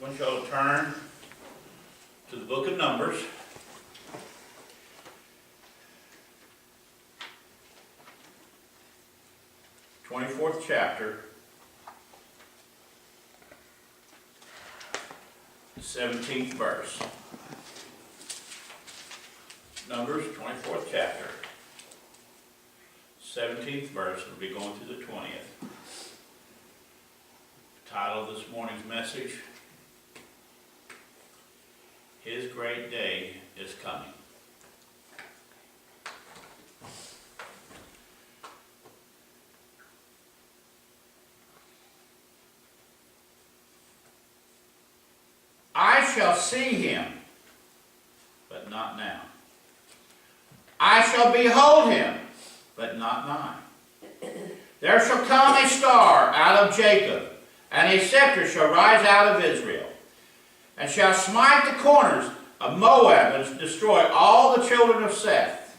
I want y'all to turn to the book of Numbers. th chapter, 17th verse. Numbers, 24th chapter, 17th verse. We'll be going through the 20th. The title of this morning's message: His great day is coming. I shall see him, but not now. I shall behold him, but not nigh. There shall come a star out of Jacob, and a scepter shall rise out of Israel, and shall smite the corners of Moab, and destroy all the children of Seth.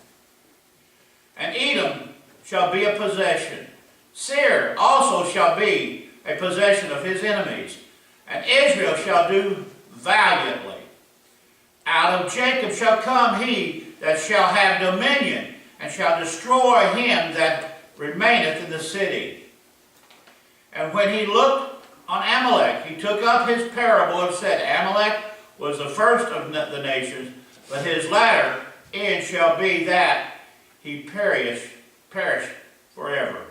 And Edom shall be a possession. Seir also shall be a possession of his enemies, and Israel shall do valiantly. Out of Jacob shall come he that shall have dominion, and shall destroy him that remaineth in the city. And when he looked on Amalek, he took up his parable and said, Amalek was the first of the nations, but his latter end shall be that he perish forever.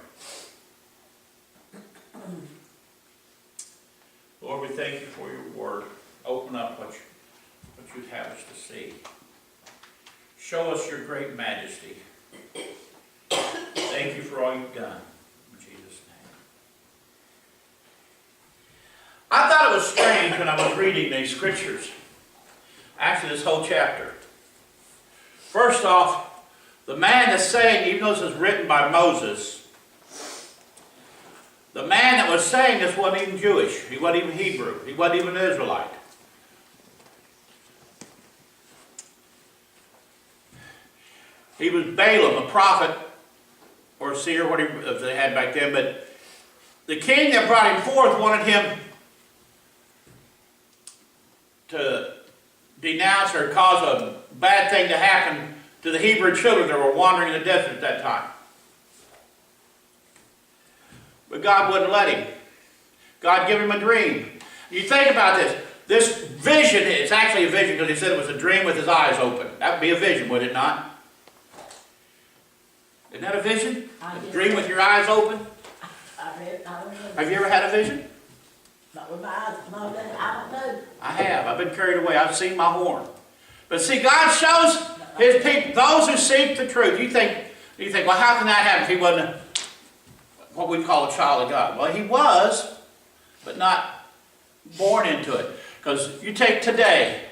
Lord, we thank you for your word. Open up what you'd have us to see. Show us your great majesty. Thank you for all you've done. In Jesus' name. I thought it was strange when I was reading these scriptures. Actually, this whole chapter. First off, the man that's saying, even though this is written by Moses, the man that was saying this wasn't even Jewish. He wasn't even Hebrew. He wasn't even an Israelite. He was Balaam, a prophet, or a seer, whatever they had back then. But the king that brought him forth wanted him to denounce or cause a bad thing to happen to the Hebrew children that were wandering in the desert at that time. But God wouldn't let him. God gave him a dream. You think about this. This vision, it's actually a vision because he said it was a dream with his eyes open. That would be a vision, would it not? Isn't that a vision? A dream with your eyes open? Have you ever had a vision? Not with my eyes. No, I don't know. I have. I've been carried away. I've seen my horn. But see, God shows his people, those who seek the truth. You think, well, how can that happen if he wasn't what we call a child of God? Well, he was, but not born into it. Because you take today,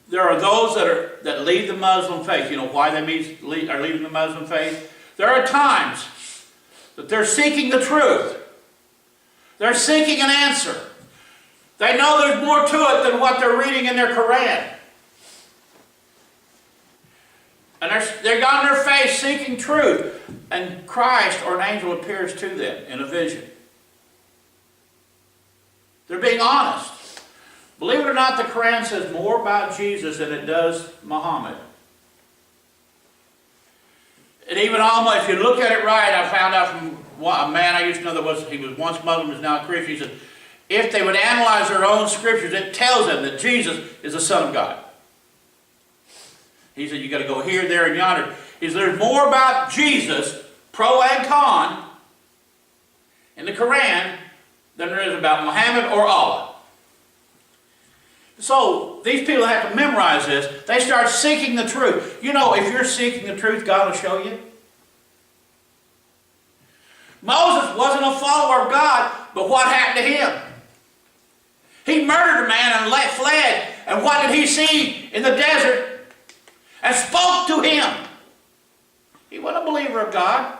there are those that leave the Muslim faith. You know why they are leaving the Muslim faith? There are times that they're seeking the truth. They're seeking an answer. They know there's more to it than what they're reading in their Quran. And they're on their face seeking truth. And Christ or an angel appears to them in a vision. They're being honest. Believe it or not, the Quran says more about Jesus than it does Muhammad. And even almost, if you look at it right, I found out from a man I used to know he was once Muslim, is now a Christian. He said, if they would analyze their own scriptures, it tells them that Jesus is the Son of God. He said, you got to go here, there, and yonder. He said, there's more about Jesus, pro and con, in the Quran than there is about Muhammad or Allah. So, these people have to memorize this. They start seeking the truth. You know, if you're seeking the truth, God will show you. Moses wasn't a follower of God, but what happened to him? He murdered a man and fled. And what did he see in the desert? And spoke to him. He wasn't a believer of God.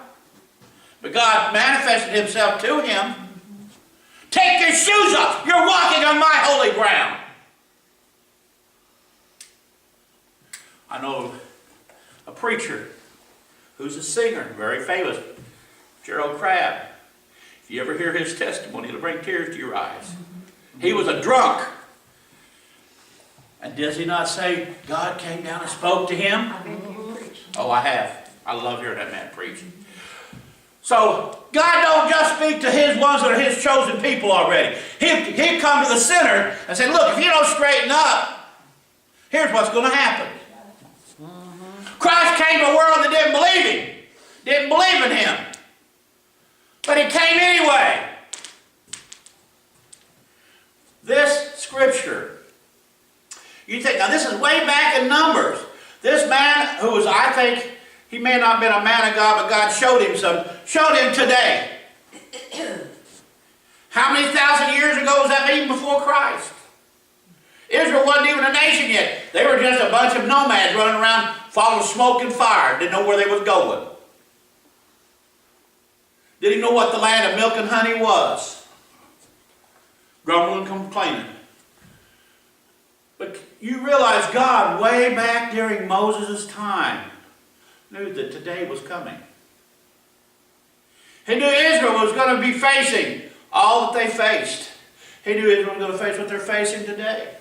But God manifested himself to him. Take your shoes off. You're walking on my holy ground. I know a preacher who's a singer, very famous, Gerald Crabb. If you ever hear his testimony, it'll bring tears to your eyes. He was a drunk. And does he not say God came down and spoke to him? I've been here preaching. Oh, I have. I love hearing that man preach. So, God don't just speak to his ones that are his chosen people already. He'll come to the sinner and say, look, if you don't straighten up, here's what's going to happen. Christ came to a world that didn't believe him. Didn't believe in him. But he came anyway. This scripture, you think, now this is way back in Numbers. This man who was, I think, he may not have been a man of God, but God showed him today. How many thousand years ago was that, even before Christ? Israel wasn't even a nation yet. They were just a bunch of nomads running around following smoke and fire. Didn't know where they was going. Didn't know what the land of milk and honey was. Grumbling and complaining. But you realize God, way back during Moses' time, knew that today was coming. He knew Israel was going to be facing all that they faced. He knew Israel was going to face what they're facing today.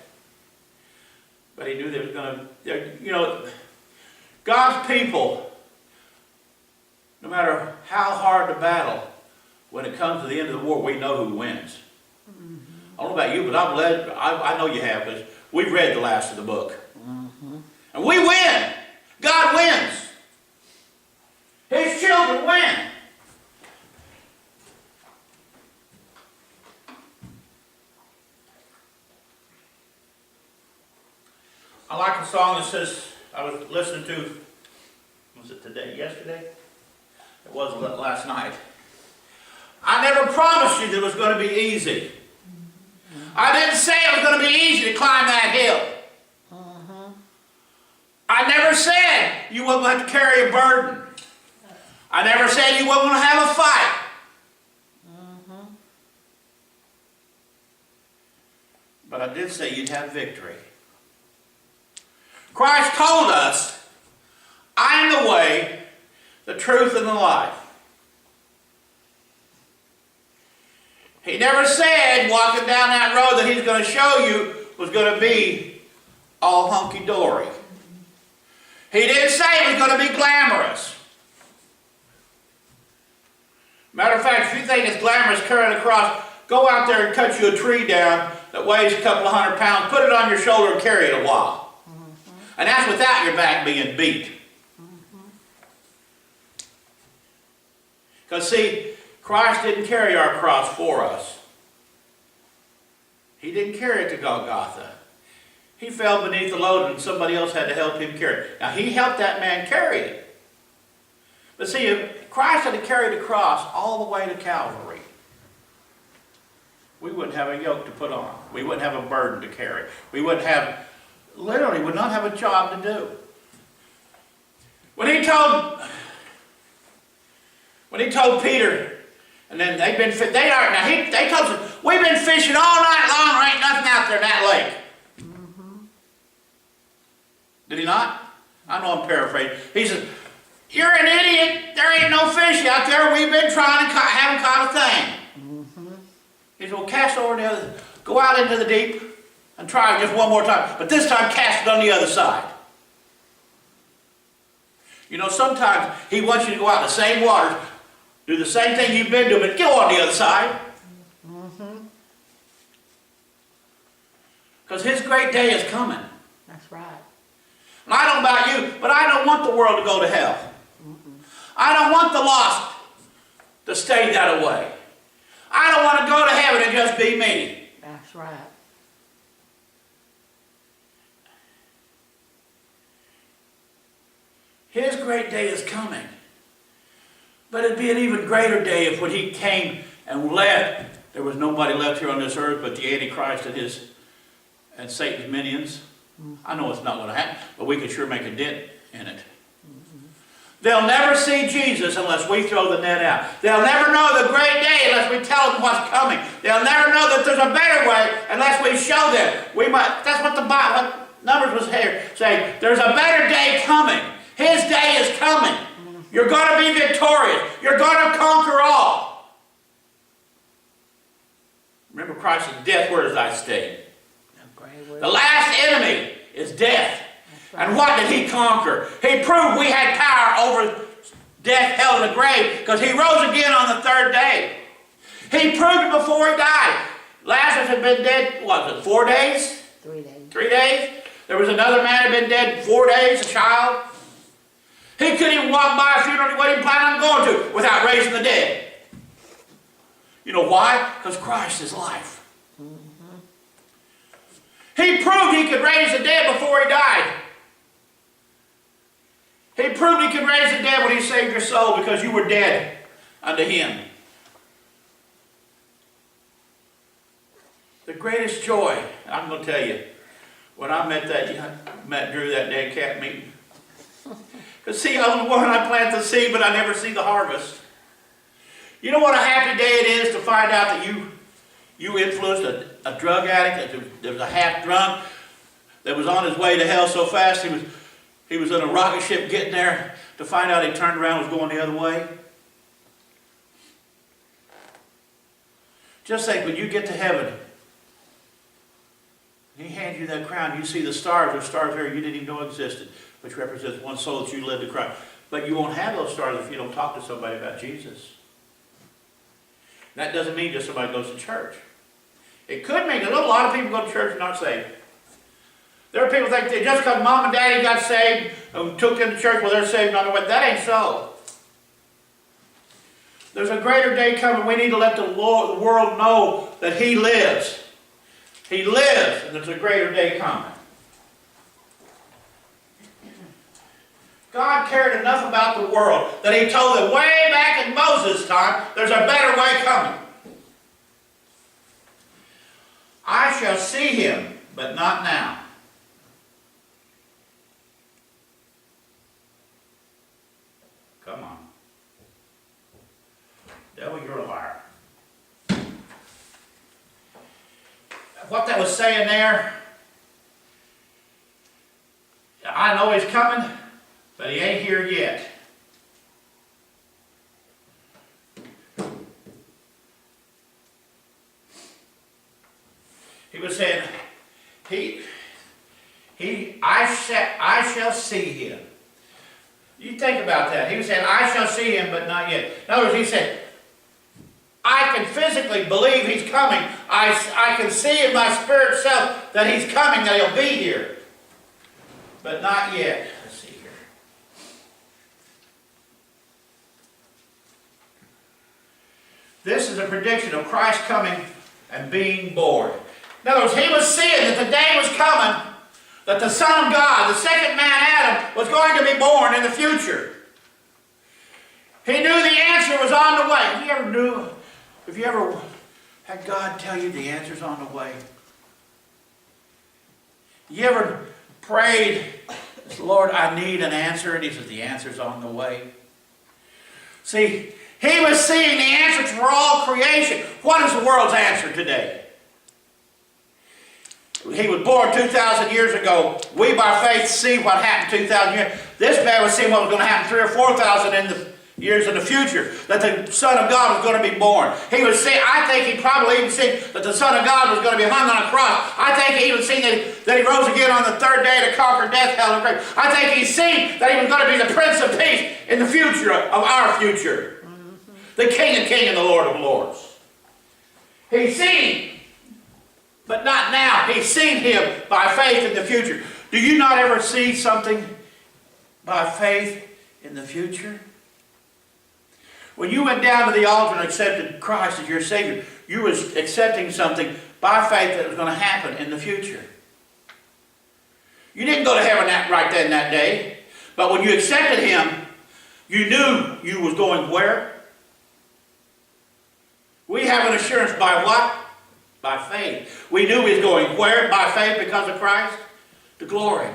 But he knew they was going to, God's people, no matter how hard the battle, when it comes to the end of the war, we know who wins. I don't know about you, but I know you have, because we've read the last of the book. And we win. God wins. His children win. I like a song that says, I was listening to, was it yesterday? It was last night. I never promised you that it was going to be easy. I didn't say it was going to be easy to climb that hill. I never said you wouldn't have to carry a burden. I never said you wouldn't have a fight. But I did say you'd have victory. Christ told us, I am the way, the truth, and the life. He never said walking down that road that he's going to show you was going to be all hunky-dory. He didn't say it was going to be glamorous. Matter of fact, if you think it's glamorous carrying a cross, go out there and cut you a tree down that weighs a couple of 100 pounds, put it on your shoulder and carry it a while. And that's without your back being beat. Because see, Christ didn't carry our cross for us. He didn't carry it to Golgotha. He fell beneath the load and somebody else had to help him carry it. Now he helped that man carry it. But see, if Christ had to carry the cross all the way to Calvary, we wouldn't have a yoke to put on. We wouldn't have a burden to carry. We wouldn't have, literally would not have a job to do. When he told Peter, and then they told us, we've been fishing all night long, there ain't nothing out there in that lake. Did he not? I know I'm paraphrasing. He says, you're an idiot, there ain't no fish out there, we've been trying and haven't caught a thing. He said, well, cast over the other, go out into the deep and try it just one more time, but this time cast it on the other side. You know, sometimes he wants you to go out in the same waters, do the same thing you've been doing, but go on the other side. Because his great day is coming. That's right. And I don't know about you, but I don't want the world to go to hell. I don't want the lost to stay that way. I don't want to go to heaven and just be me. That's right. His great day is coming. But it'd be an even greater day if when he came and left, there was nobody left here on this earth but the Antichrist and Satan's minions. I know it's not going to happen, but we could sure make a dent in it. They'll never see Jesus unless we throw the net out. They'll never know the great day unless we tell them what's coming. They'll never know that there's a better way unless we show them. That's what the Bible, Numbers was here saying. There's a better day coming. His day is coming. You're going to be victorious. You're going to conquer all. Remember Christ's death, where does thy sting? The grave. The last enemy is death. And what did he conquer? He proved we had power over death, hell, and the grave, because he rose again on the third day. He proved it before he died. Lazarus had been dead, what was it, 4 days? 3 days. 3 days? There was another man who had been dead 4 days, a child. He couldn't even walk by a funeral he wasn't planning on going to without raising the dead. You know why? Because Christ is life. He proved he could raise the dead before he died. He proved he could raise the dead when he saved your soul, because you were dead unto him. The greatest joy, I'm going to tell you, when I met Drew that day at camp meeting. Because see, I was the one I plant the seed, but I never see the harvest. You know what a happy day it is to find out that you influenced a drug addict that was a half drunk, that was on his way to hell so fast he was in a rocket ship getting there, to find out he turned around and was going the other way. Just think, when you get to heaven, he hands you that crown, you see the stars. There's stars there you didn't even know existed, which represents one soul that you led to Christ. But you won't have those stars if you don't talk to somebody about Jesus. That doesn't mean just somebody goes to church. It could mean that a lot of people go to church and not saved. There are people think that just because mom and daddy got saved and took them to church, well, they're saved on the way. That ain't so. There's a greater day coming. We need to let the world know that he lives. He lives, and there's a greater day coming. God cared enough about the world that he told them way back in Moses' time, there's a better way coming. I shall see him, but not now. Come on. Devil, you're a liar. What that was saying there, I know he's coming, but he ain't here yet. He was saying, I shall see him. You think about that. He was saying, I shall see him, but not yet. In other words, he said, I can physically believe he's coming. I can see in my spirit self that he's coming, that he'll be here. But not yet. Let's see here. This is a prediction of Christ coming and being born. In other words, he was seeing that the day was coming that the Son of God, the second man Adam, was going to be born in the future. He knew the answer was on the way. Have you ever had God tell you the answer's on the way? You ever prayed, Lord, I need an answer, and he says, the answer's on the way? See, he was seeing the answers for all creation. What is the world's answer today? He was born 2,000 years ago. We, by faith, see what happened 2,000 years. This man was seeing what was going to happen 3,000 or 4,000 years in the future, that the Son of God was going to be born. He was seeing, I think he probably even seen that the Son of God was going to be hung on a cross. I think he even seen that he rose again on the third day to conquer death, hell, and grave. I think he's seen that he was going to be the Prince of Peace in the future of our future. The King of Kings and the Lord of Lords. He's seen, but not now. He's seen him by faith in the future. Do you not ever see something by faith in the future? When you went down to the altar and accepted Christ as your Savior, you were accepting something by faith that was going to happen in the future. You didn't go to heaven right then that day, but when you accepted him, you knew you was going where? We have an assurance by what? By faith. We knew we was going where? By faith, because of Christ? To glory.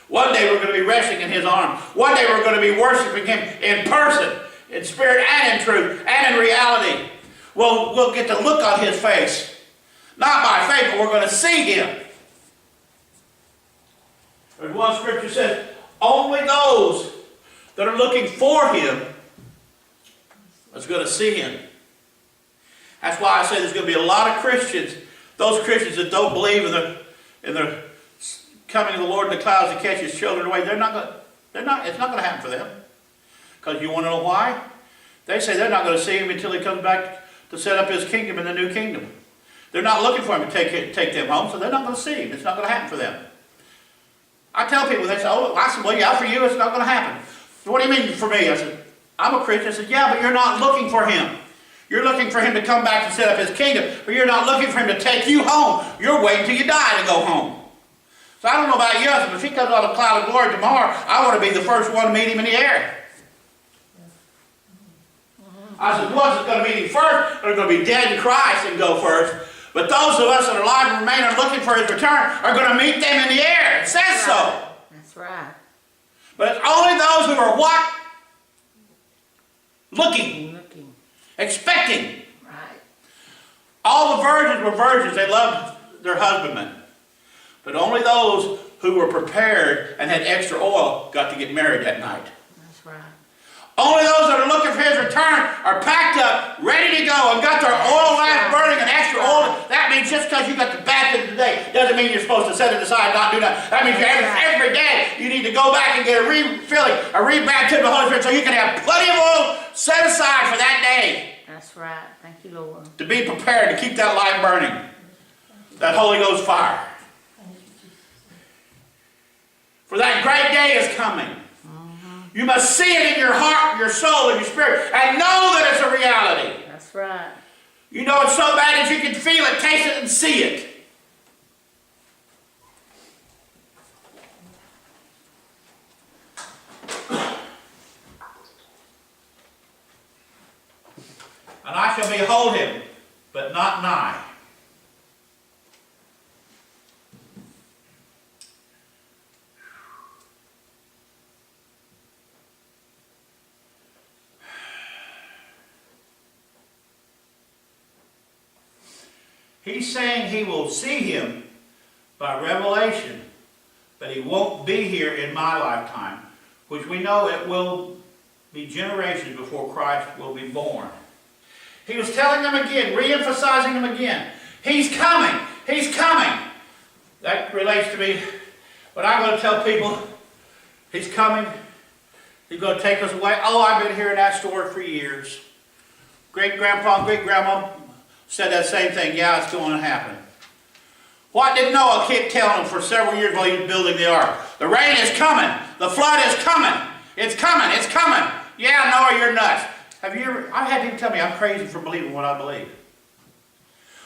One day we're going to be resting in his arms. One day we're going to be worshiping him in person, in spirit and in truth, and in reality. We'll get to look on his face. Not by faith, but we're going to see him. There's one scripture says, only those that are looking for him is going to see him. That's why I say there's going to be a lot of Christians, those Christians that don't believe in in the coming of the Lord in the clouds to catch his children away. It's not going to happen for them. Because you want to know why? They say they're not going to see him until he comes back to set up his kingdom in the new kingdom. They're not looking for him to take them home, so they're not going to see him. It's not going to happen for them. I tell people, they say, oh, I said, well, yeah, for you it's not going to happen. What do you mean for me? I said, I'm a Christian. I said, yeah, but you're not looking for him. You're looking for him to come back and set up his kingdom, but you're not looking for him to take you home. You're waiting till you die to go home. So I don't know about you, but if he comes on a cloud of glory tomorrow, I want to be the first one to meet him in the air. I said, the ones that's going to meet him first are going to be dead in Christ and go first. But those of us that are alive and remain and looking for his return are going to meet them in the air. It says so. That's right. But it's only those who are what? Looking. Expecting. Right. All the virgins were virgins. They loved their husbandmen. But only those who were prepared and had extra oil got to get married that night. That's right. Only those that are looking for his return are packed up, ready to go, and got their oil lamp burning and extra oil. That means just because you got the baptism today doesn't mean you're supposed to set it aside and not do that. That means every day you need to go back and get a refilling, a rebaptism of the Holy Spirit so you can have plenty of oil set aside for that day. That's right. Thank you, Lord. To be prepared to keep that light burning. That Holy Ghost fire. For that great day is coming. You must see it in your heart, your soul, and your spirit, and know that it's a reality. That's right. You know it's so bad that you can feel it, taste it, and see it. And I shall behold him, but not nigh. He's saying he will see him by revelation, but he won't be here in my lifetime, which we know it will be generations before Christ will be born. He was telling them again, re-emphasizing them again. He's coming. He's coming. That relates to me. When I'm going to tell people, he's coming. He's going to take us away. Oh, I've been hearing that story for years. Great-grandpa and great-grandma said that same thing. Yeah, it's going to happen. What did Noah keep telling them for several years while he was building the ark? The rain is coming. The flood is coming. It's coming. It's coming. Yeah, Noah, you're nuts. Have you ever? I've had people tell me I'm crazy for believing what I believe.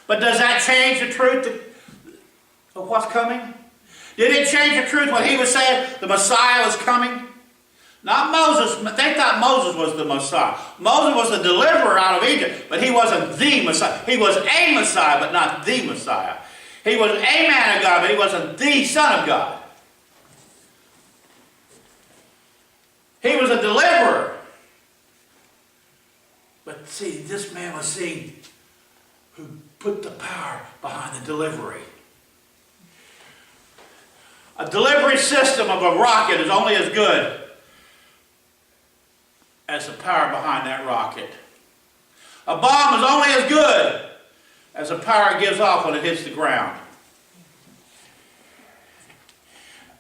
But does that change the truth of what's coming? Did it change the truth when he was saying the Messiah was coming? Not Moses. They thought Moses was the Messiah. Moses was the deliverer out of Egypt, but he wasn't the Messiah. He was a Messiah, but not the Messiah. He was a man of God, but he wasn't the Son of God. He was a deliverer. But see, this man was seen who put the power behind the delivery. A delivery system of a rocket is only as good as the power behind that rocket. A bomb is only as good as the power it gives off when it hits the ground.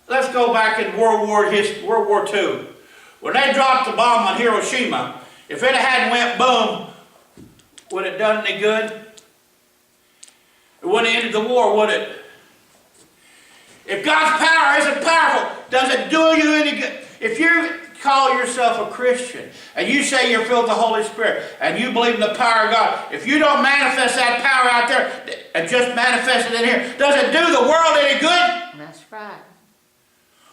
Let's go back in World War II. When they dropped the bomb on Hiroshima, if it hadn't went boom, would it done any good? It wouldn't have ended the war, would it? If God's power isn't powerful, does it do you any good? If you call yourself a Christian and you say you're filled with the Holy Spirit and you believe in the power of God, if you don't manifest that power out there and just manifest it in here, does it do the world any good? That's right.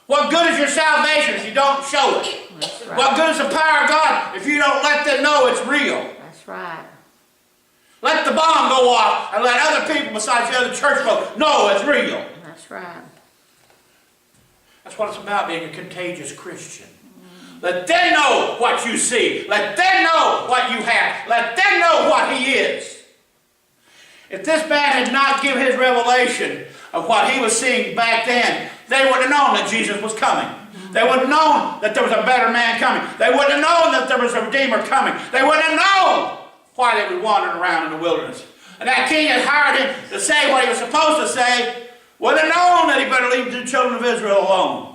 What good is your salvation if you don't show it? That's right. What good is the power of God if you don't let them know it's real? That's right. Let the bomb go off and let other people besides the other church folk know it's real. That's right. That's what it's about, being a contagious Christian. Let them know what you see. Let them know what you have. Let them know what he is. If this man had not given his revelation of what he was seeing back then, they would have known that Jesus was coming. They would have known that there was a better man coming. They would have known that there was a Redeemer coming. They would have known why they were wandering around in the wilderness. And that king had hired him to say what he was supposed to say, would have known that he better leave the children of Israel alone.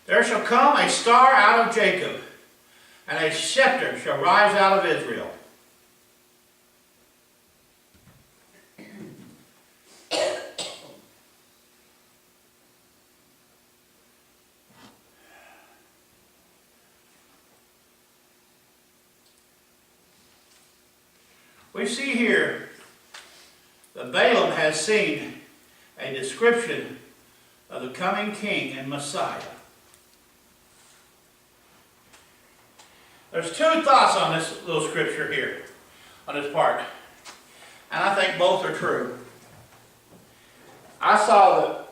There shall come a star out of Jacob, and a scepter shall rise out of Israel. We see here that Balaam has seen a description of the coming king and Messiah. There's two thoughts on this little scripture here, on this part, and I think both are true. I saw that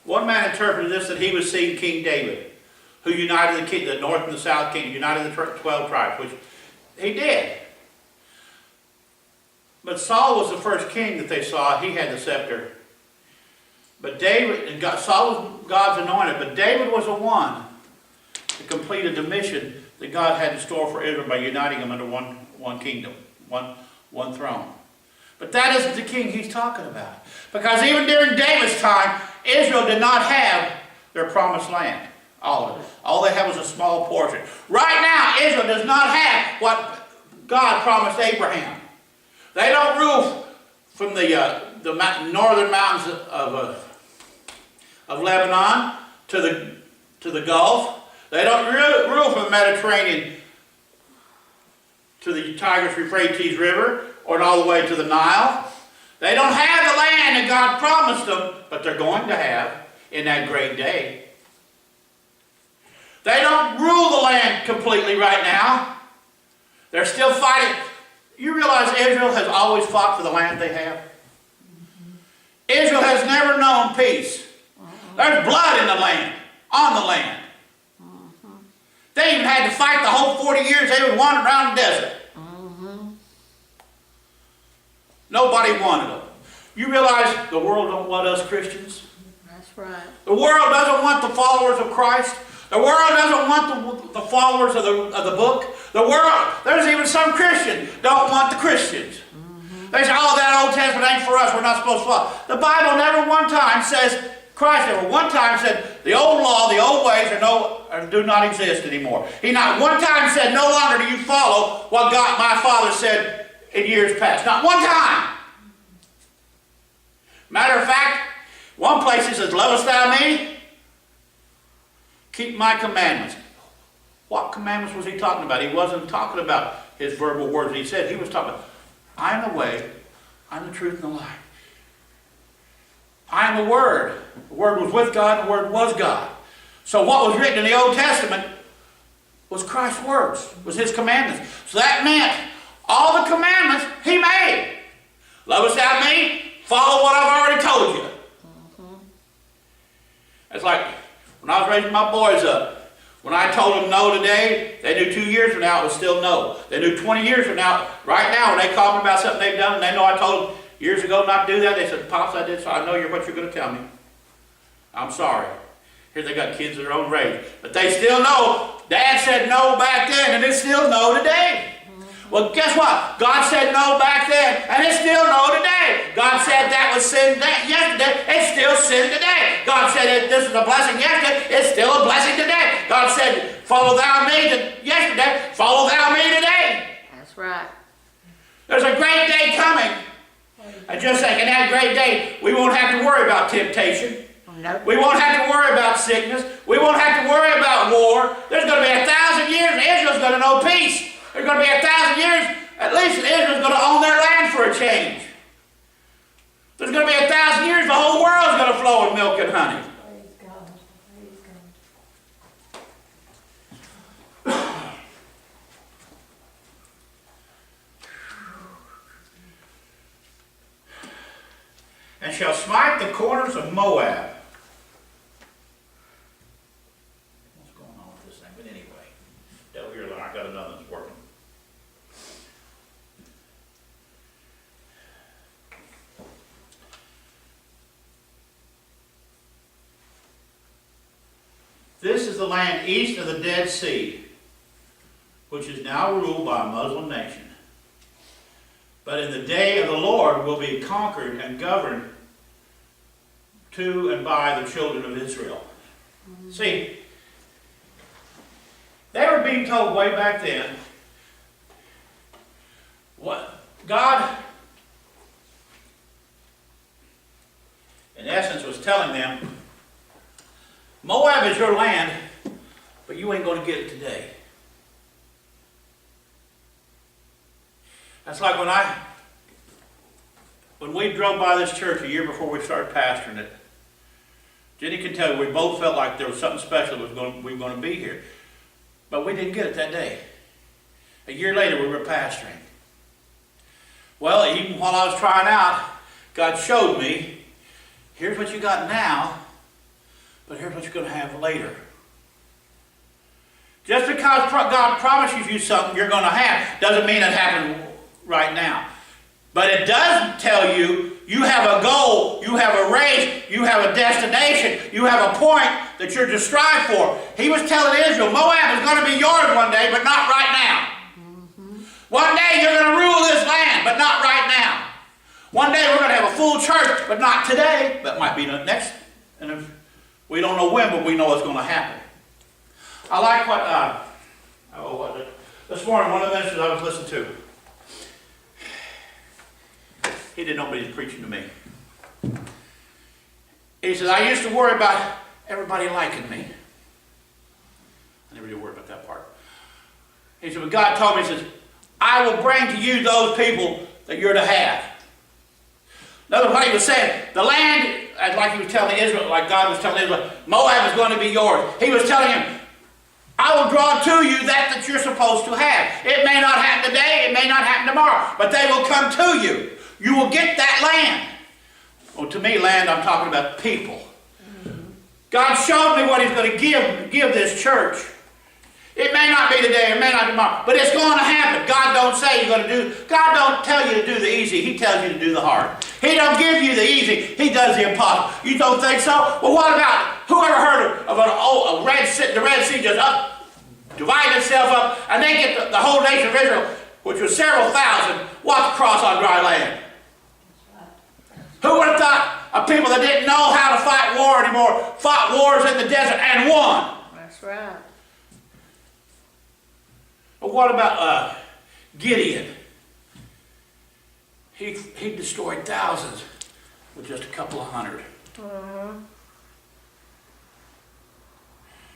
one man interpreted this that he was seeing King David, who united the north and the south kingdom, united the 12 tribes, which he did. But Saul was the first king that they saw. He had the scepter. But David, and Saul was God's anointed, but David was the one that completed the mission that God had in store for Israel by uniting them under one kingdom, one throne. But that isn't the king he's talking about. Because even during David's time, Israel did not have their promised land. All of it. All they had was a small portion. Right now, Israel does not have what God promised Abraham. They don't rule from the northern mountains of Lebanon to the Gulf. They don't rule from the Mediterranean to the Tigris-Euphrates River or all the way to the Nile. They don't have the land that God promised them, but they're going to have in that great day. They don't rule the land completely right now. They're still fighting. You realize Israel has always fought for the land they have? Israel has never known peace. There's blood in the land, on the land. They even had to fight the whole 40 years they would wander around the desert. Nobody wanted them. You realize the world don't want us Christians? That's right. The world doesn't want the followers of Christ. The world doesn't want the followers of the book. The world, there's even some Christians don't want the Christians. They say, oh, that Old Testament ain't for us. We're not supposed to follow. The Bible never one time says, Christ never one time said, the old law, the old ways do not exist anymore. He not one time said, no longer do you follow what God, my Father said in years past. Not one time. Matter of fact, one place he says, lovest thou me? Keep my commandments. What commandments was he talking about? He wasn't talking about his verbal words. He said, he was talking about, I am the way, I'm the truth, and the life. I am the Word. The Word was with God, the Word was God. So what was written in the Old Testament was Christ's words, was His commandments. So that meant all the commandments He made. Lovest thou me? Follow what I've already told you. It's like when I was raising my boys up. When I told them no today, they knew 2 years from now it was still no. They knew 20 years from now, right now, when they call me about something they've done, and they know I told them years ago not to do that, they said, Pops, I did, so I know what you're going to tell me. I'm sorry. Here they got kids of their own race. But they still know. Dad said no back then, and it's still no today. Well, guess what? God said no back then, and it's still no today. God said that was sin yesterday, it's still sin today. God said this was a blessing yesterday, it's still a blessing today. God said, follow thou me yesterday, follow thou me today. That's right. There's a great day coming. And just like in that great day, we won't have to worry about temptation. Nope. We won't have to worry about sickness. We won't have to worry about war. There's going to be 1,000 years, and Israel's going to know peace. There's going to be 1,000 years, at least Israel's going to own their land for a change. There's going to be 1,000 years, the whole world's going to flow with milk and honey. Praise God. Praise God. And shall smite the corners of Moab. What's going on with this thing? But anyway, devil here, I got another that's working. This is the land east of the Dead Sea, which is now ruled by a Muslim nation. But in the day of the Lord will be conquered and governed to and by the children of Israel. See, they were being told way back then what God, in essence, was telling them, Moab is your land, but you ain't going to get it today. That's like when we drove by this church a year before we started pastoring it. Jenny can tell you, we both felt like there was something special we were going to be here. But we didn't get it that day. A year later, we were pastoring. Well, even while I was trying out, God showed me, here's what you got now, but here's what you're going to have later. Just because God promises you something you're going to have, doesn't mean it happened right now. But it does tell you, you have a goal, you have a race, you have a destination, you have a point that you're to strive for. He was telling Israel, Moab is going to be yours one day, but not right now. One day you're going to rule this land, but not right now. One day we're going to have a full church, but not today. That might be the next, and we don't know when, but we know it's going to happen. I like what, this morning, one of the ministers I was listening to, he didn't know what he was preaching to me. He says, I used to worry about everybody liking me. I never did worry about that part. He said, but God told me, he says, I will bring to you those people that you're to have. In other words, what he was saying, the land, like he was telling Israel, like God was telling Israel, Moab is going to be yours. He was telling him, I will draw to you that you're supposed to have. It may not happen today, it may not happen tomorrow, but they will come to you. You will get that land. Well, to me, land, I'm talking about people. God showed me what he's going to give this church. It may not be today, it may not be tomorrow, but it's going to happen. God don't say you're going to do, God don't tell you to do the easy, he tells you to do the hard. He don't give you the easy, he does the impossible. You don't think so? Well, what about, who ever heard of the Red Sea just divide itself up, and they get the whole nation of Israel, which was several thousand, walk across on dry land? Who would have thought of people that didn't know how to fight war anymore, fought wars in the desert and won? That's right. But what about Gideon? He destroyed thousands with just a couple of hundred.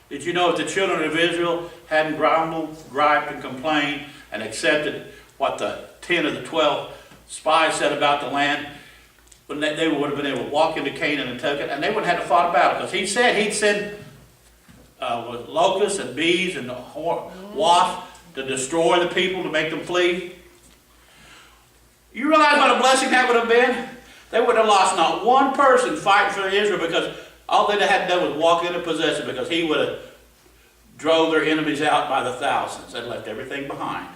Did you know if the children of Israel hadn't grumbled, griped, and complained and accepted what the 10 of the 12 spies said about the land, when they would have been able to walk into Canaan and take it, and they wouldn't have to fight a battle, because he said he'd send with locusts and bees and wasps to destroy the people, to make them flee. You realize what a blessing that would have been? They would have lost not one person fighting for Israel, because all they had to do was walk in and possess it, because he would have drove their enemies out by the thousands and left everything behind.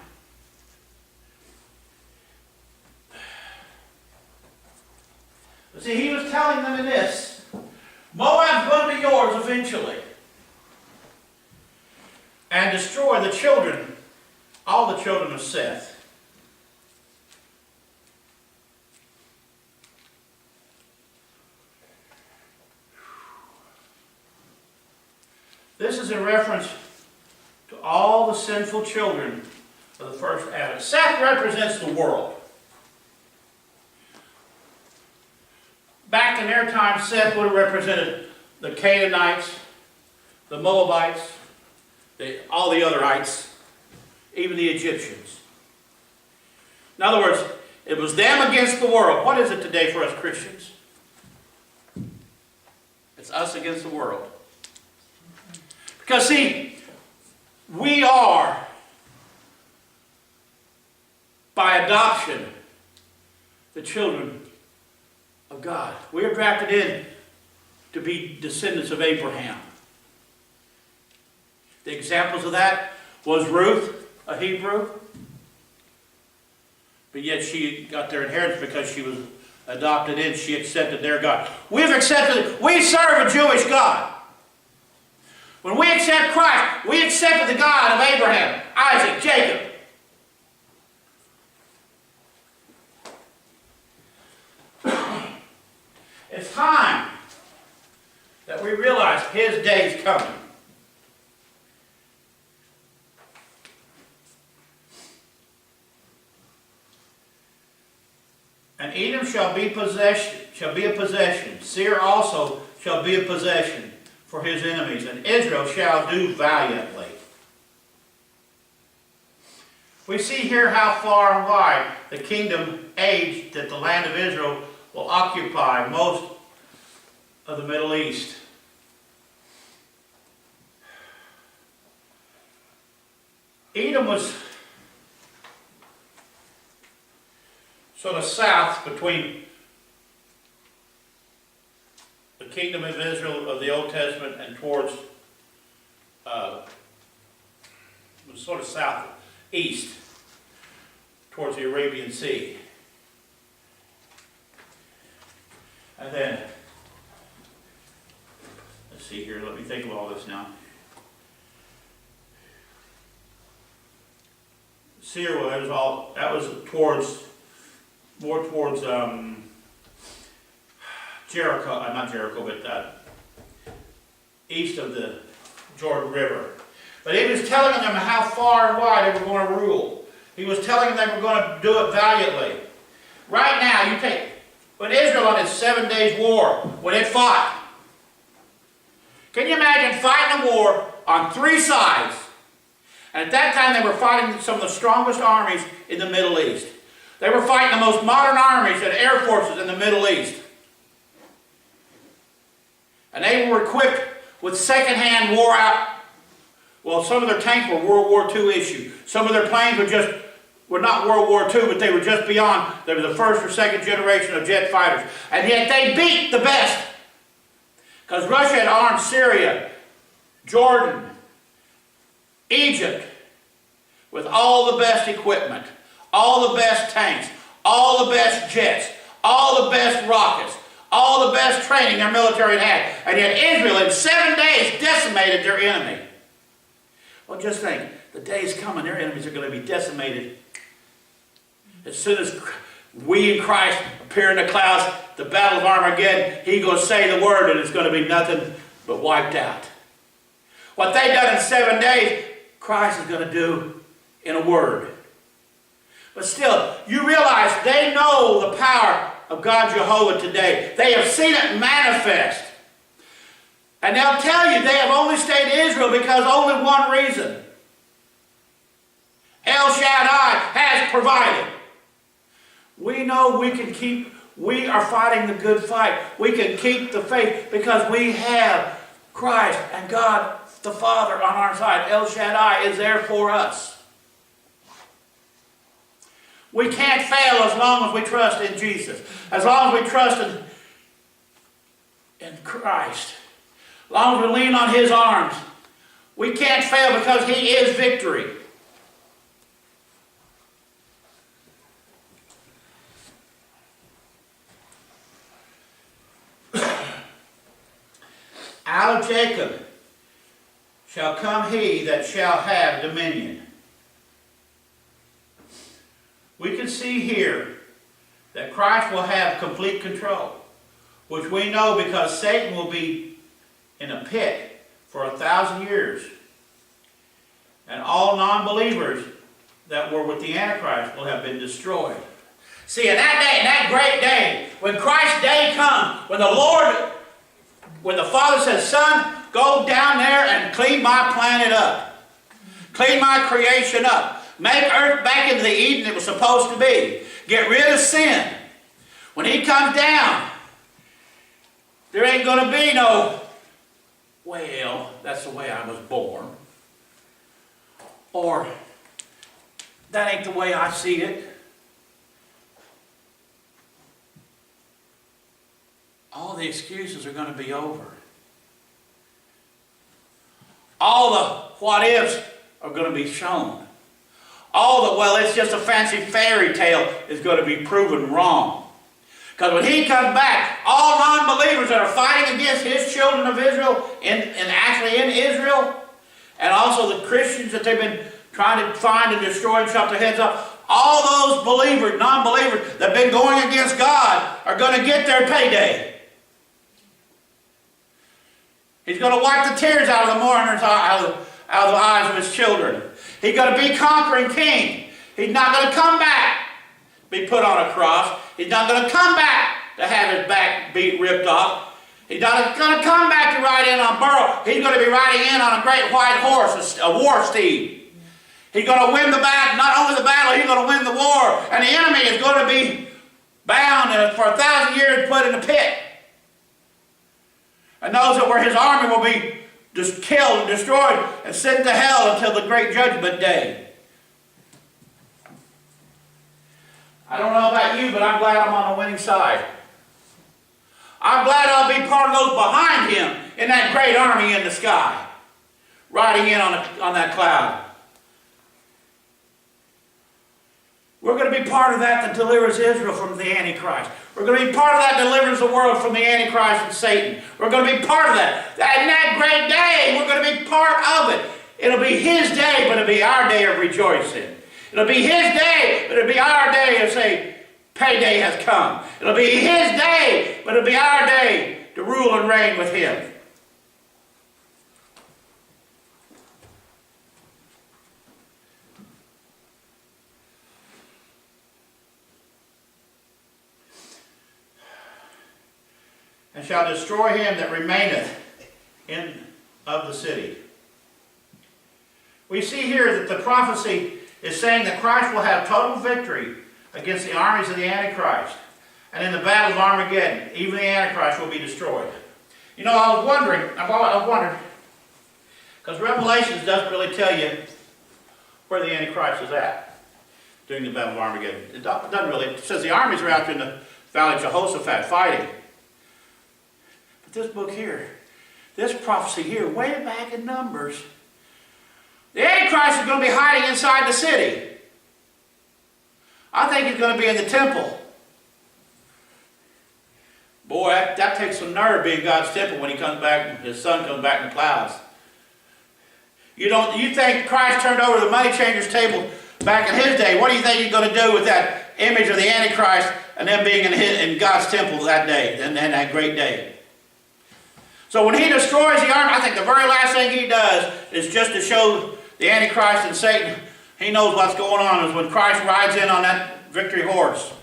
But see, he was telling them in this, Moab's going to be yours eventually. And destroy the children, all the children of Seth. This is in reference to all the sinful children of the first Adam. Seth represents the world. Back in their time, Seth would have represented the Canaanites, the Moabites, all the otherites, even the Egyptians. In other words, it was them against the world. What is it today for us Christians? It's us against the world. Because see, we are, by adoption, the children of God. We are drafted in to be descendants of Abraham. The examples of that was Ruth, a Hebrew, but yet she got their inheritance because she was adopted in. She accepted their God. We serve a Jewish God. When we accept Christ, we accepted the God of Abraham, Isaac, Jacob. It's time that we realize his day's coming. And Edom shall be a possession. Seir also shall be a possession for his enemies, and Israel shall do valiantly. We see here how far and wide the kingdom age that the land of Israel will occupy most of the Middle East. Edom was sort of south between the kingdom of Israel of the Old Testament and towards, sort of southeast, towards the Arabian Sea. And then, let's see here, let me think of all this now. Seir was more towards Jericho, not Jericho, but east of the Jordan River. But he was telling them how far and wide they were going to rule. He was telling them they were going to do it valiantly. Right now, you take, when Israel on its 7 days war, when it fought, can you imagine fighting a war on 3 sides? And at that time, they were fighting some of the strongest armies in the Middle East. They were fighting the most modern armies and air forces in the Middle East. And they were equipped with second-hand wore-out. Well, some of their tanks were World War II issue. Some of their planes were not World War II, but they were just beyond. They were the first or second generation of jet fighters. And yet they beat the best. Because Russia had armed Syria, Jordan, Egypt with all the best equipment, all the best tanks, all the best jets, all the best rockets, all the best training their military had. And yet Israel in 7 days decimated their enemy. Well, just think, the day is coming, their enemies are going to be decimated. As soon as we in Christ appear in the clouds, the battle of Armageddon, He's going to say the word and it's going to be nothing but wiped out. What they've done in 7 days, Christ is going to do in a word. But still, you realize they know the power of God Jehovah today. They have seen it manifest. And they'll tell you they have only stayed in Israel because only one reason. El Shaddai has provided. We know we are fighting the good fight. We can keep the faith because we have Christ and God the Father on our side. El Shaddai is there for us. We can't fail as long as we trust in Jesus. As long as we trust in Christ. As long as we lean on His arms. We can't fail because He is victory. Out of Jacob shall come he that shall have dominion. We can see here that Christ will have complete control, which we know because Satan will be in a pit for 1,000 years. And all non-believers that were with the Antichrist will have been destroyed. See, in that day, in that great day, when Christ's day comes, when the Father says, Son, go down there and clean my planet up. Clean my creation up. Make earth back into the Eden it was supposed to be. Get rid of sin. When He comes down, there ain't going to be no, well, that's the way I was born. Or, that ain't the way I see it. All the excuses are going to be over. All the what-ifs are going to be shown. All the, well, it's just a fancy fairy tale is going to be proven wrong. Because when he comes back, all non-believers that are fighting against his children of Israel, and actually in Israel, and also the Christians that they've been trying to find and destroy and chop their heads off, all those believers, non-believers that have been going against God are going to get their payday. He's going to wipe the tears out of the mourners, out of the eyes of his children. He's going to be conquering king. He's not going to come back, be put on a cross. He's not going to come back to have his back ripped off. He's not going to come back to ride in on burro. He's going to be riding in on a great white horse, a war steed. He's going to win the battle, not only the battle, he's going to win the war. And the enemy is going to be bound and for 1,000 years put in a pit. And those that were his army will be just killed and destroyed and sent to hell until the great judgment day. I don't know about you, but I'm glad I'm on the winning side. I'm glad I'll be part of those behind him in that great army in the sky, riding in on that cloud. We're going to be part of that delivers Israel from the Antichrist. We're going to be part of that delivers the world from the Antichrist and Satan. We're going to be part of that. And that great day, we're going to be part of it. It'll be his day, but it'll be our day of rejoicing. It'll be his day, but it'll be our day of say, payday has come. It'll be his day, but it'll be our day to rule and reign with him. And shall destroy him that remaineth of the city. We see here that the prophecy is saying that Christ will have total victory against the armies of the Antichrist. And in the battle of Armageddon, even the Antichrist will be destroyed. You know, I've wondered, because Revelations doesn't really tell you where the Antichrist is at during the battle of Armageddon. It doesn't really. It says the armies are out in the valley of Jehoshaphat fighting. This book here, this prophecy here, way back in Numbers, the Antichrist is going to be hiding inside the city. I think he's going to be in the temple. Boy, that takes some nerve being God's temple when he comes back, his son comes back in the clouds. You think Christ turned over the money changer's table back in his day? What do you think he's going to do with that image of the Antichrist and them being in God's temple that day, and that great day? So when he destroys the army, I think the very last thing he does is just to show the Antichrist and Satan, he knows what's going on, is when Christ rides in on that victory horse.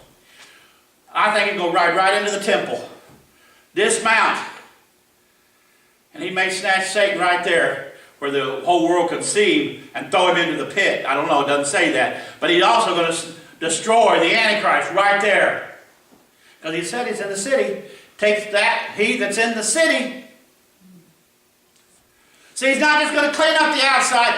I think he's going to ride right into the temple, dismount, and he may snatch Satan right there where the whole world can see him and throw him into the pit. I don't know, it doesn't say that. But he's also going to destroy the Antichrist right there. Because he said he's in the city. Takes that, he that's in the city. See, he's not just going to clean up the outside.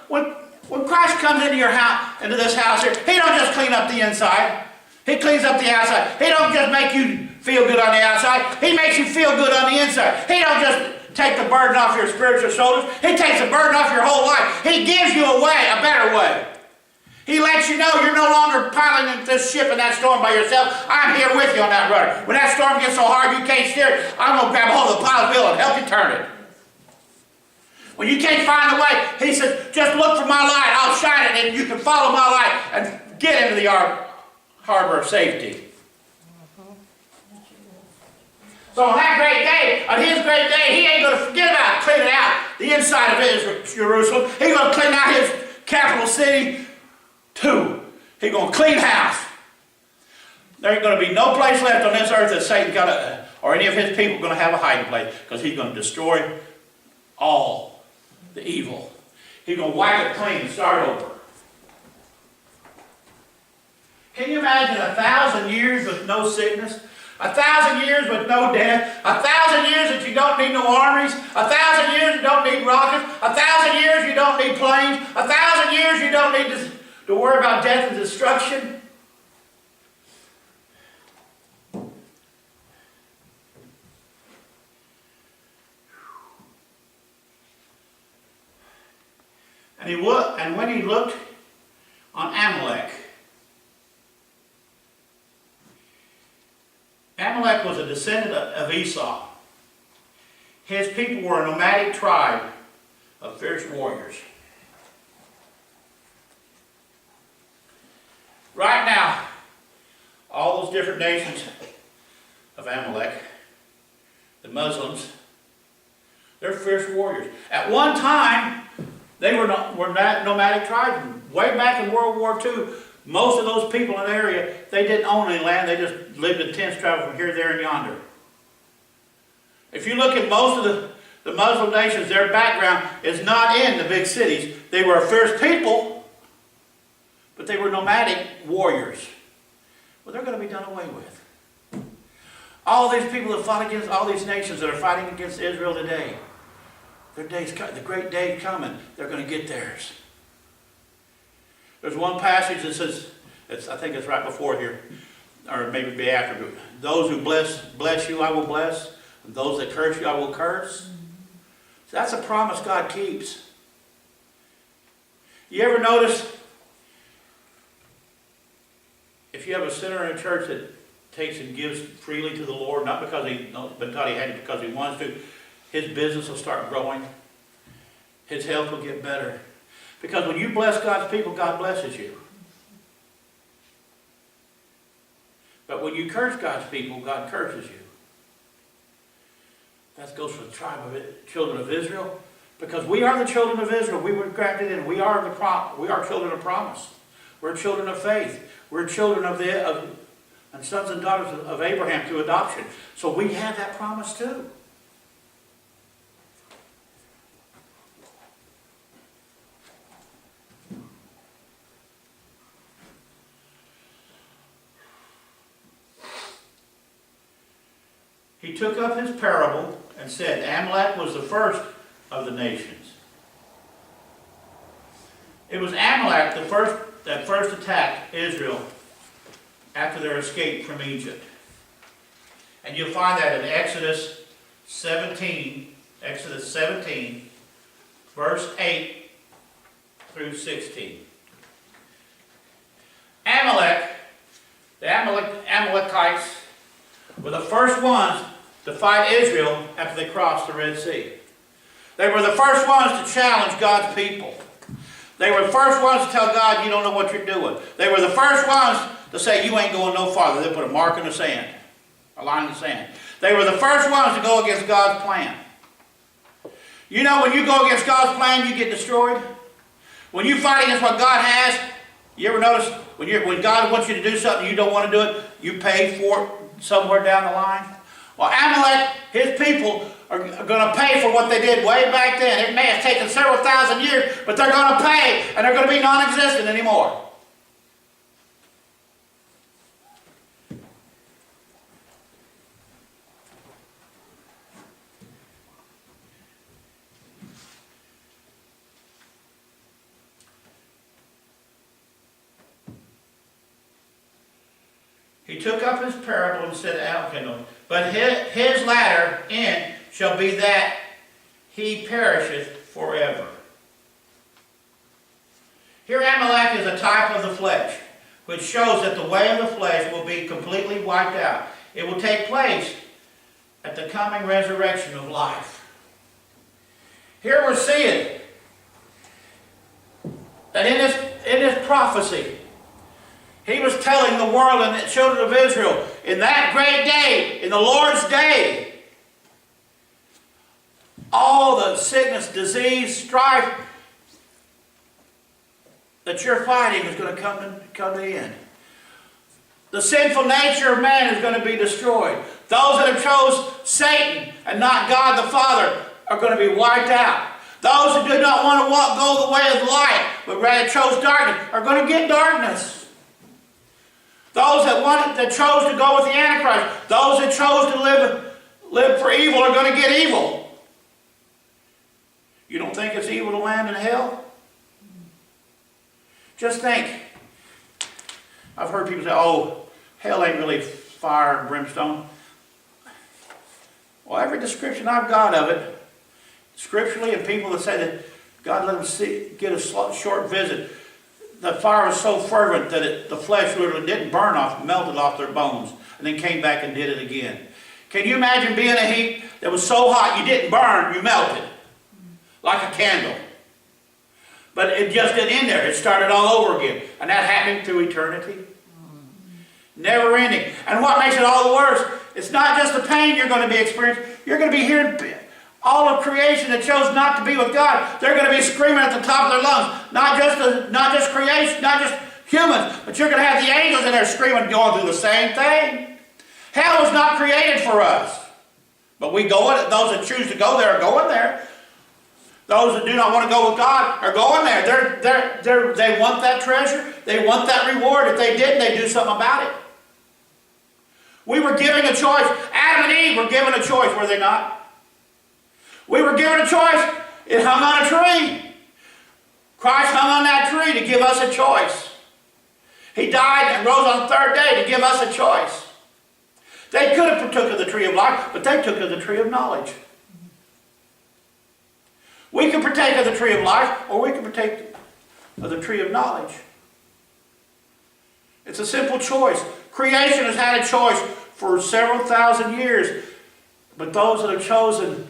When Christ comes into your house, into this house here, he don't just clean up the inside. He cleans up the outside. He don't just make you feel good on the outside. He makes you feel good on the inside. He don't just take the burden off your spiritual shoulders. He takes the burden off your whole life. He gives you a way, a better way. He lets you know you're no longer piloting this ship in that storm by yourself. I'm here with you on that rudder. When that storm gets so hard you can't steer it, I'm going to grab hold of the pilot wheel and help you turn it. When you can't find the way, he says, just look for my light. I'll shine it and you can follow my light and get into the harbor of safety. So on that great day, on his great day, he ain't going to forget about cleaning out the inside of Israel, Jerusalem. He's going to clean out his capital city too. He's going to clean house. There ain't going to be no place left on this earth that Satan or any of his people going to have a hiding place, because he's going to destroy all the evil. He's going to wipe it clean and start over. Can you imagine 1,000 years with no sickness? 1,000 years with no death? 1,000 years that you don't need no armies? 1,000 years you don't need rockets? 1,000 years you don't need planes? 1,000 years you don't need to worry about death and destruction? And when he looked on Amalek, descendant of Esau. His people were a nomadic tribe of fierce warriors. Right now, all those different nations of Amalek, the Muslims, they're fierce warriors. At one time, they were nomadic tribes. Way back in World War II, most of those people in the area, they didn't own any land. They just lived in tents, traveled from here, there, and yonder. If you look at most of the Muslim nations, their background is not in the big cities. They were a fierce people, but they were nomadic warriors. Well, they're going to be done away with. All these people that fought against all these nations that are fighting against Israel today, their day's, the great day coming, they're going to get theirs. There's one passage that says, I think it's right before here, or maybe be after. Those who bless you, I will bless. And those that curse you, I will curse. So that's a promise God keeps. You ever notice, if you have a sinner in a church that takes and gives freely to the Lord, not because he had it, because he wants to, his business will start growing. His health will get better. Because when you bless God's people, God blesses you. But when you curse God's people, God curses you. That goes for the tribe of children of Israel. Because we are the children of Israel. We were grafted in. We are children of promise. We're children of faith. We're children and sons and daughters of Abraham through adoption. So we have that promise too. He took up his parable and said, Amalek was the first of the nations. It was Amalek that first attacked Israel after their escape from Egypt. And you'll find that in Exodus 17, verse 8 through 16. The Amalekites were the first ones to fight Israel after they crossed the Red Sea. They were the first ones to challenge God's people. They were the first ones to tell God, you don't know what you're doing. They were the first ones to say, you ain't going no farther. They put a mark in the sand, a line in the sand. They were the first ones to go against God's plan. You know, when you go against God's plan, you get destroyed. When you fight against what God has, you ever notice when God wants you to do something you don't want to do it, you pay for it somewhere down the line? Well, Amalek, his people, are going to pay for what they did way back then. It may have taken several thousand years, but they're going to pay, and they're going to be non-existent anymore. He took up his parable and said, okay, no, but his latter end shall be that he perisheth forever. Here Amalek is a type of the flesh, which shows that the way of the flesh will be completely wiped out. It will take place at the coming resurrection of life. Here we're seeing that in this prophecy, he was telling the world and the children of Israel, in that great day, in the Lord's day, all the sickness, disease, strife that you're fighting is going to come to the end. The sinful nature of man is going to be destroyed. Those that have chose Satan and not God the Father are going to be wiped out. Those who do not want to go the way of the light, but rather chose darkness, are going to get darkness. Those that chose to go with the Antichrist, those that chose to live for evil are going to get evil. You don't think it's evil to land in hell? Just think. I've heard people say, oh, hell ain't really fire and brimstone. Well, every description I've got of it, scripturally, and people that say that God let them get a short visit, the fire was so fervent that the flesh literally didn't burn off, melted off their bones, and then came back and did it again. Can you imagine being in a heat that was so hot you didn't burn, you melted? Like a candle. But it just didn't end there. It started all over again. And that happened through eternity. Never ending. And what makes it all the worse, it's not just the pain you're going to be experiencing. You're going to be hearing all of creation that chose not to be with God. They're going to be screaming at the top of their lungs. Not just creation, not just humans, but you're going to have the angels in there screaming, going through the same thing. Hell was not created for us. But we go in it. Those that choose to go there are going there. Those that do not want to go with God are going there. They want that treasure. They want that reward. If they didn't, they'd do something about it. We were given a choice. Adam and Eve were given a choice, were they not? We were given a choice. It hung on a tree. Christ hung on that tree to give us a choice. He died and rose on the third day to give us a choice. They could have partook of the tree of life, but they took of the tree of knowledge. We can partake of the tree of life, or we can partake of the tree of knowledge. It's a simple choice. Creation has had a choice for several thousand years, but those that have chosen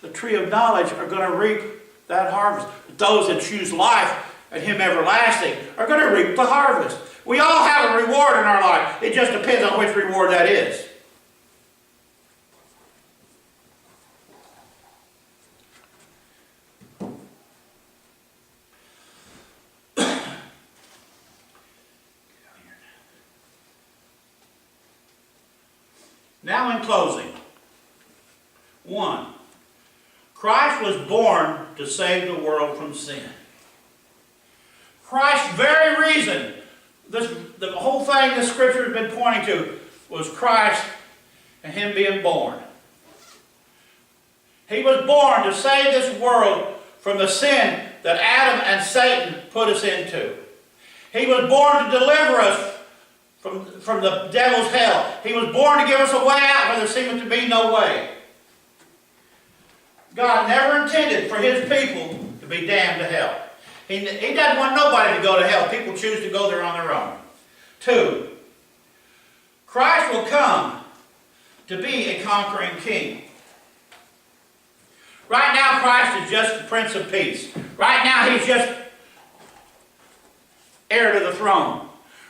the tree of knowledge are going to reap that harvest. But those that choose life and Him everlasting are going to reap the harvest. We all have a reward in our life. It just depends on which reward that is. Now in closing, 1. Christ was born to save the world from sin. Christ's very reason, the whole thing the Scripture has been pointing to, was Christ and Him being born. He was born to save this world from the sin that Adam and Satan put us into. He was born to deliver us from the devil's hell. He was born to give us a way out where there seemed to be no way. God never intended for His people to be damned to hell. He doesn't want nobody to go to hell. People choose to go there on their own. 2. Christ will come to be a conquering king. Right now, Christ is just the Prince of Peace. Right now, He's just heir to the throne.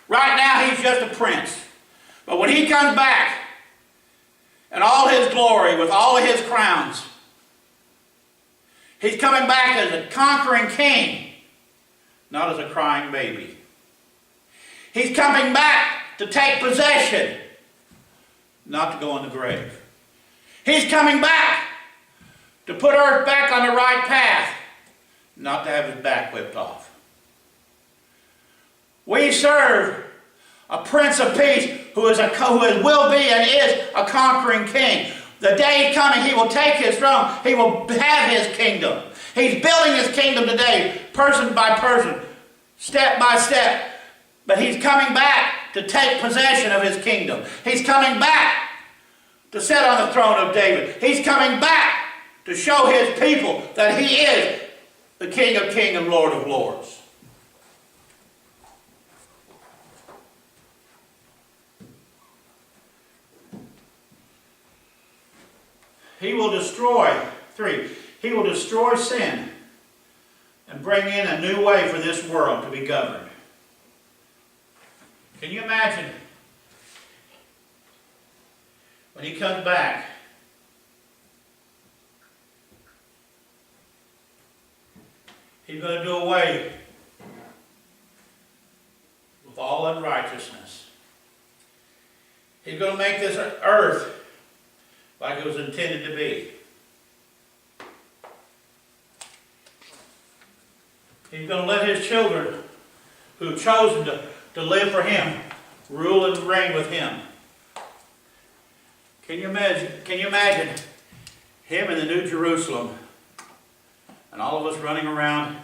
Right now, He's just a prince. But when He comes back in all His glory, with all of His crowns, He's coming back as a conquering king, not as a crying baby. He's coming back to take possession, not to go in the grave. He's coming back to put earth back on the right path, not to have His back whipped off. We serve a Prince of Peace who will be and is a conquering king. The day is coming, He will take His throne. He will have His kingdom. He's building His kingdom today, person by person, step by step. But He's coming back to take possession of His kingdom. He's coming back to sit on the throne of David. He's coming back to show His people that He is the King of kings and Lord of lords. He will destroy, 3, He will destroy sin and bring in a new way for this world to be governed. Can you imagine when He comes back? He's going to do away with all unrighteousness. He's going to make this earth like it was intended to be. He's going to let His children who have chosen to live for Him rule and reign with Him. Can you imagine Him in the New Jerusalem and all of us running around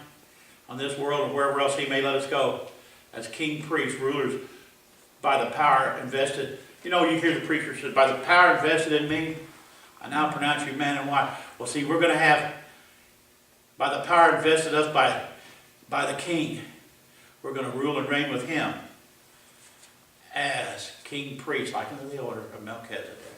on this world and wherever else He may let us go as king, priests, rulers, by the power invested. You know, you hear the preacher say, by the power invested in me, I now pronounce you man and wife. Well, see, we're going to have, by the power invested in us by the King, we're going to rule and reign with Him as king, priest, like under the order of Melchizedek.